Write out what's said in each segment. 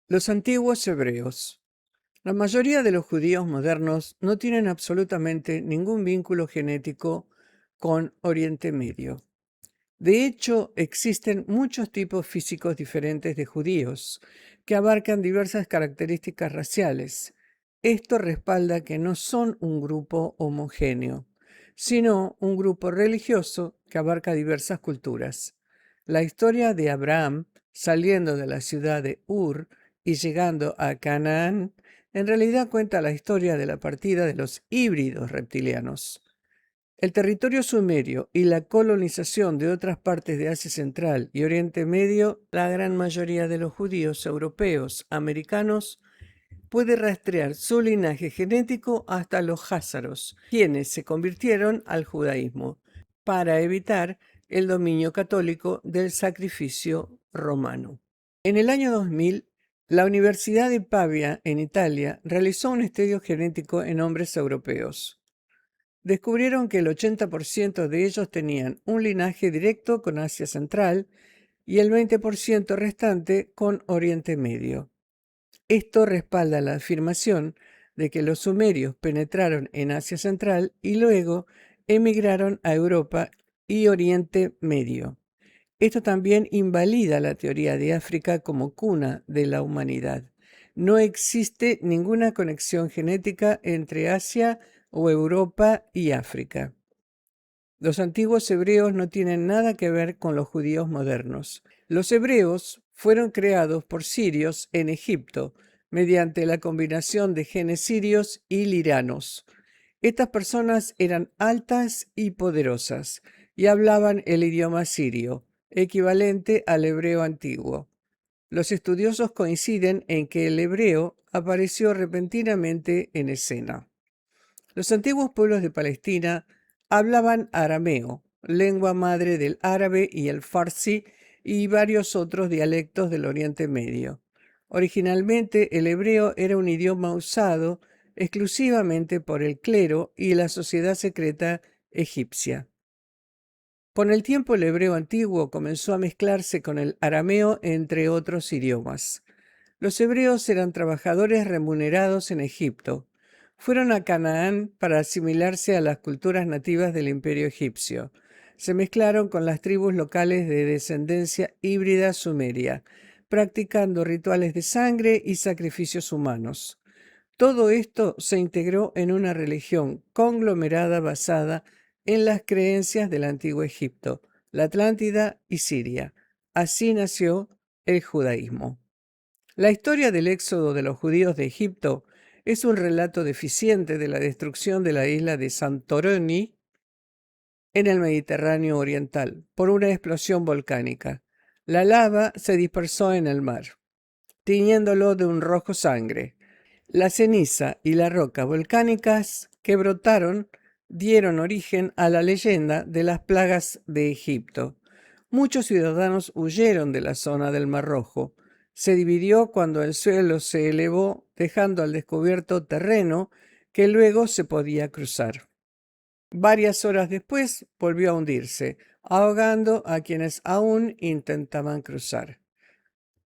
Los antiguos hebreos. La mayoría de los judíos modernos no tienen absolutamente ningún vínculo genético con Oriente Medio. De hecho, existen muchos tipos físicos diferentes de judíos, que abarcan diversas características raciales. Esto respalda que no son un grupo homogéneo, sino un grupo religioso que abarca diversas culturas. La historia de Abraham saliendo de la ciudad de Ur y llegando a Canaán en realidad cuenta la historia de la partida de los híbridos reptilianos. El territorio sumerio y la colonización de otras partes de Asia Central y Oriente Medio, la gran mayoría de los judíos europeos americanos puede rastrear su linaje genético hasta los házaros, quienes se convirtieron al judaísmo para evitar el dominio católico del sacrificio romano. En el año 2000, la Universidad de Pavia, en Italia, realizó un estudio genético en hombres europeos. Descubrieron que el 80% de ellos tenían un linaje directo con Asia Central y el 20% restante con Oriente Medio. Esto respalda la afirmación de que los sumerios penetraron en Asia Central y luego emigraron a Europa y Oriente Medio. Esto también invalida la teoría de África como cuna de la humanidad. No existe ninguna conexión genética entre Asia o Europa y África. Los antiguos hebreos no tienen nada que ver con los judíos modernos. Los hebreos fueron creados por sirios en Egipto mediante la combinación de genes sirios y liranos. Estas personas eran altas y poderosas y hablaban el idioma sirio, equivalente al hebreo antiguo. Los estudiosos coinciden en que el hebreo apareció repentinamente en escena. Los antiguos pueblos de Palestina hablaban arameo, lengua madre del árabe y el farsi y varios otros dialectos del Oriente Medio. Originalmente el hebreo era un idioma usado exclusivamente por el clero y la sociedad secreta egipcia. Con el tiempo el hebreo antiguo comenzó a mezclarse con el arameo, entre otros idiomas. Los hebreos eran trabajadores remunerados en Egipto. Fueron a Canaán para asimilarse a las culturas nativas del imperio egipcio. Se mezclaron con las tribus locales de descendencia híbrida sumeria, practicando rituales de sangre y sacrificios humanos. Todo esto se integró en una religión conglomerada basada en las creencias del antiguo Egipto, la Atlántida y Siria. Así nació el judaísmo. La historia del éxodo de los judíos de Egipto es un relato deficiente de la destrucción de la isla de Santorini en el Mediterráneo oriental por una explosión volcánica. La lava se dispersó en el mar, tiñéndolo de un rojo sangre. La ceniza y la roca volcánicas que brotaron dieron origen a la leyenda de las plagas de Egipto. Muchos ciudadanos huyeron de la zona del Mar Rojo. Se dividió cuando el suelo se elevó, dejando al descubierto terreno que luego se podía cruzar. Varias horas después volvió a hundirse, ahogando a quienes aún intentaban cruzar.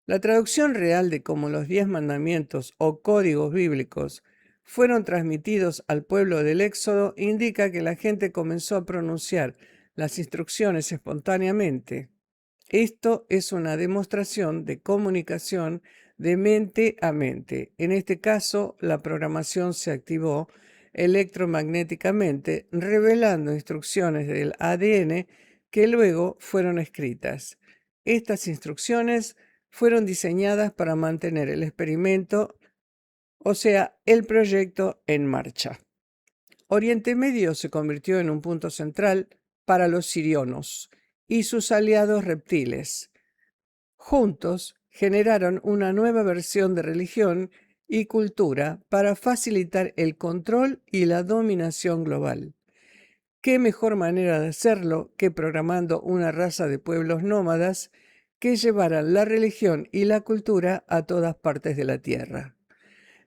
La traducción real de cómo los 10 mandamientos o códigos bíblicos fueron transmitidos al pueblo del Éxodo indica que la gente comenzó a pronunciar las instrucciones espontáneamente. Esto es una demostración de comunicación de mente a mente. En este caso, la programación se activó electromagnéticamente, revelando instrucciones del ADN que luego fueron escritas. Estas instrucciones fueron diseñadas para mantener el experimento, o sea, el proyecto en marcha. Oriente Medio se convirtió en un punto central para los sirionos y sus aliados reptiles. Juntos generaron una nueva versión de religión y cultura para facilitar el control y la dominación global. ¿Qué mejor manera de hacerlo que programando una raza de pueblos nómadas que llevaran la religión y la cultura a todas partes de la Tierra?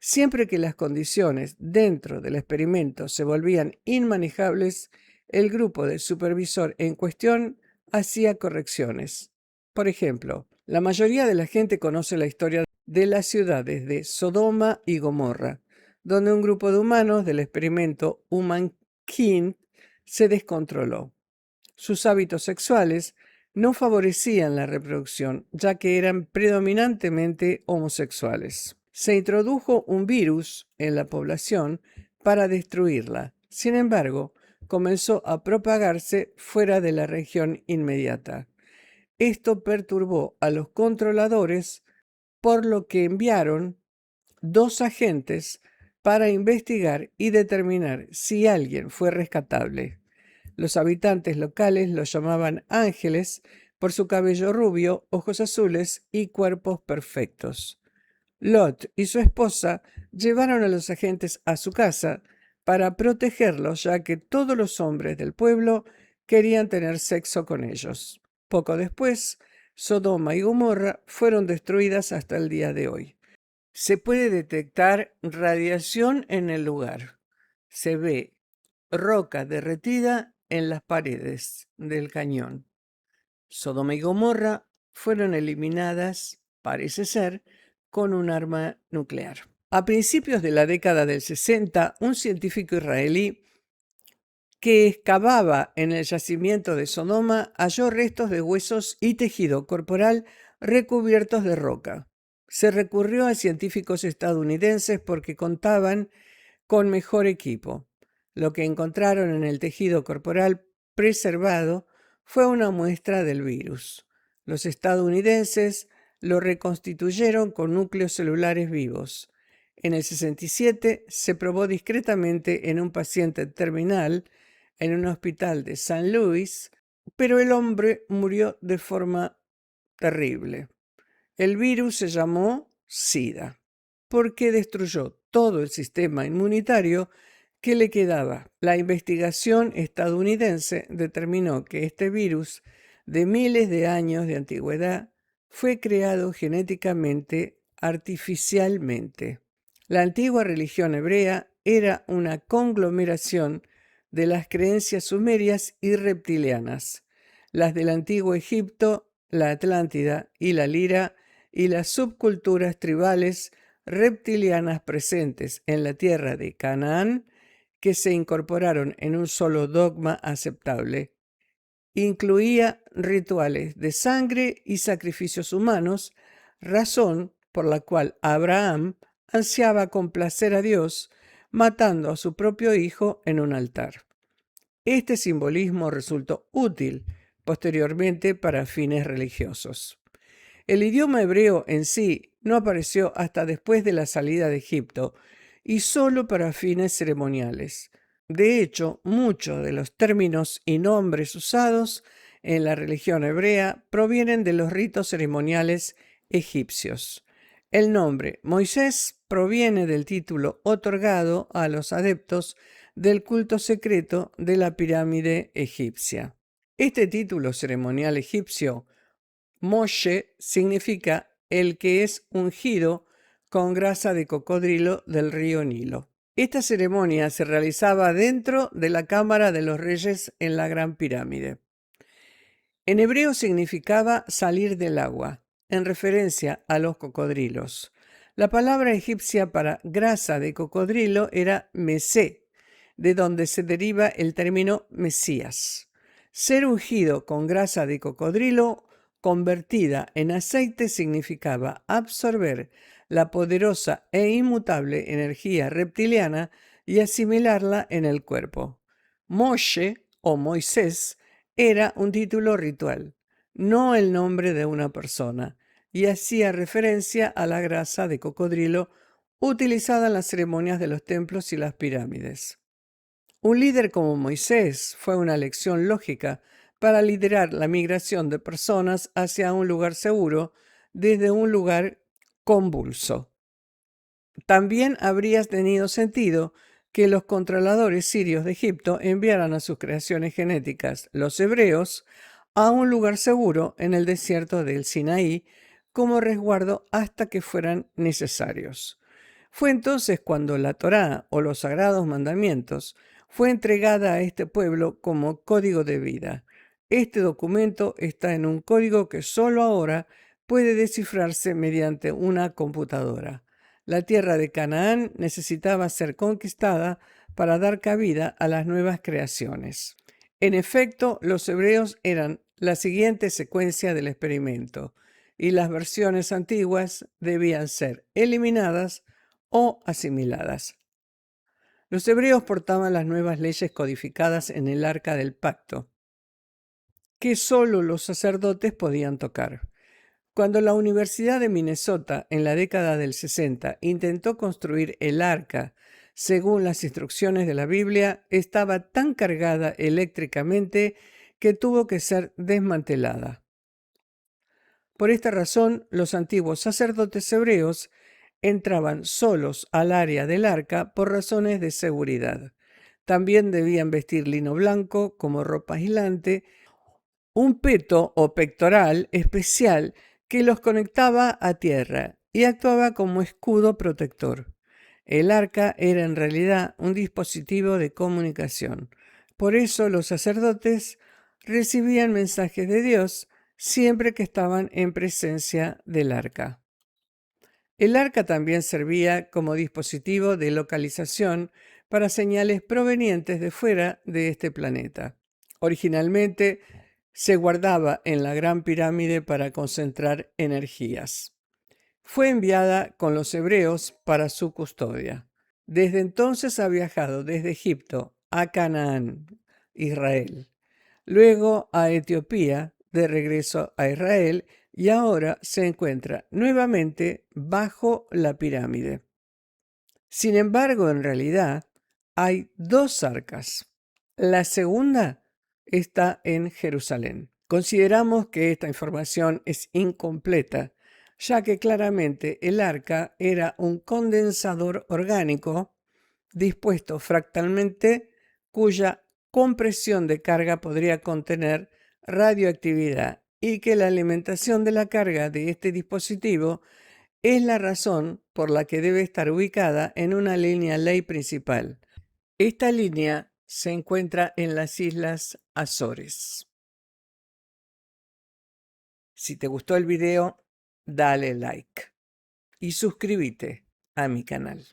Siempre que las condiciones dentro del experimento se volvían inmanejables, el grupo de supervisor en cuestión hacía correcciones. Por ejemplo, La mayoría de la gente conoce la historia de las ciudades de Sodoma y Gomorra, donde un grupo de humanos del experimento Humankind se descontroló. Sus hábitos sexuales no favorecían la reproducción, ya que eran predominantemente homosexuales. Se introdujo un virus en la población para destruirla. Sin embargo, comenzó a propagarse fuera de la región inmediata. Esto perturbó a los controladores, por lo que enviaron 2 agentes para investigar y determinar si alguien fue rescatable. Los habitantes locales los llamaban ángeles por su cabello rubio, ojos azules y cuerpos perfectos. Lot y su esposa llevaron a los agentes a su casa para protegerlos, ya que todos los hombres del pueblo querían tener sexo con ellos. Poco después, Sodoma y Gomorra fueron destruidas hasta el día de hoy. Se puede detectar radiación en el lugar. Se ve roca derretida en las paredes del cañón. Sodoma y Gomorra fueron eliminadas, parece ser, con un arma nuclear. A principios de la década del 60, un científico israelí que excavaba en el yacimiento de Sodoma halló restos de huesos y tejido corporal recubiertos de roca. Se recurrió a científicos estadounidenses porque contaban con mejor equipo. Lo que encontraron en el tejido corporal preservado fue una muestra del virus. Los estadounidenses lo reconstituyeron con núcleos celulares vivos. En el 67 se probó discretamente en un paciente terminal en un hospital de San Luis, pero el hombre murió de forma terrible. El virus se llamó SIDA, porque destruyó todo el sistema inmunitario que le quedaba. La investigación estadounidense determinó que este virus, de miles de años de antigüedad, fue creado genéticamente, artificialmente. La antigua religión hebrea era una conglomeración de las creencias sumerias y reptilianas, las del antiguo Egipto, la Atlántida y la Lira, y las subculturas tribales reptilianas presentes en la tierra de Canaán, que se incorporaron en un solo dogma aceptable. Incluía rituales de sangre y sacrificios humanos, razón por la cual Abraham ansiaba complacer a Dios matando a su propio hijo en un altar. Este simbolismo resultó útil posteriormente para fines religiosos. El idioma hebreo en sí no apareció hasta después de la salida de Egipto y solo para fines ceremoniales. De hecho, muchos de los términos y nombres usados en la religión hebrea provienen de los ritos ceremoniales egipcios. El nombre Moisés proviene del título otorgado a los adeptos del culto secreto de la pirámide egipcia. Este título ceremonial egipcio, Moshe, significa el que es ungido con grasa de cocodrilo del río Nilo. Esta ceremonia se realizaba dentro de la Cámara de los Reyes en la Gran Pirámide. En hebreo significaba salir del agua, en referencia a los cocodrilos. La palabra egipcia para grasa de cocodrilo era mesé, de donde se deriva el término Mesías. Ser ungido con grasa de cocodrilo convertida en aceite significaba absorber la poderosa e inmutable energía reptiliana y asimilarla en el cuerpo. Moshe o Moisés era un título ritual, no el nombre de una persona, y hacía referencia a la grasa de cocodrilo utilizada en las ceremonias de los templos y las pirámides. Un líder como Moisés fue una lección lógica para liderar la migración de personas hacia un lugar seguro desde un lugar convulso. También habría tenido sentido que los controladores sirios de Egipto enviaran a sus creaciones genéticas, los hebreos, a un lugar seguro en el desierto del Sinaí como resguardo hasta que fueran necesarios. Fue entonces cuando la Torá o los sagrados mandamientos fue entregada a este pueblo como código de vida. Este documento está en un código que solo ahora puede descifrarse mediante una computadora. La tierra de Canaán necesitaba ser conquistada para dar cabida a las nuevas creaciones. En efecto, los hebreos eran la siguiente secuencia del experimento, y las versiones antiguas debían ser eliminadas o asimiladas. Los hebreos portaban las nuevas leyes codificadas en el Arca del Pacto, que solo los sacerdotes podían tocar. Cuando la Universidad de Minnesota en la década del 60 intentó construir el arca según las instrucciones de la Biblia, estaba tan cargada eléctricamente que tuvo que ser desmantelada. Por esta razón, los antiguos sacerdotes hebreos entraban solos al área del arca por razones de seguridad. También debían vestir lino blanco como ropa aislante, un peto o pectoral especial que los conectaba a tierra y actuaba como escudo protector. El arca era en realidad un dispositivo de comunicación. Por eso los sacerdotes recibían mensajes de Dios siempre que estaban en presencia del arca. El arca también servía como dispositivo de localización para señales provenientes de fuera de este planeta. Originalmente se guardaba en la Gran Pirámide para concentrar energías. Fue enviada con los hebreos para su custodia. Desde entonces ha viajado desde Egipto a Canaán, Israel, luego a Etiopía, de regreso a Israel, y ahora se encuentra nuevamente bajo la pirámide. Sin embargo, en realidad, hay dos arcas. La segunda está en Jerusalén. Consideramos que esta información es incompleta, ya que claramente el arca era un condensador orgánico dispuesto fractalmente cuya compresión de carga podría contener radioactividad y que la alimentación de la carga de este dispositivo es la razón por la que debe estar ubicada en una línea ley principal. Esta línea se encuentra en las Islas Azores. Si te gustó el video, dale like y suscríbete a mi canal.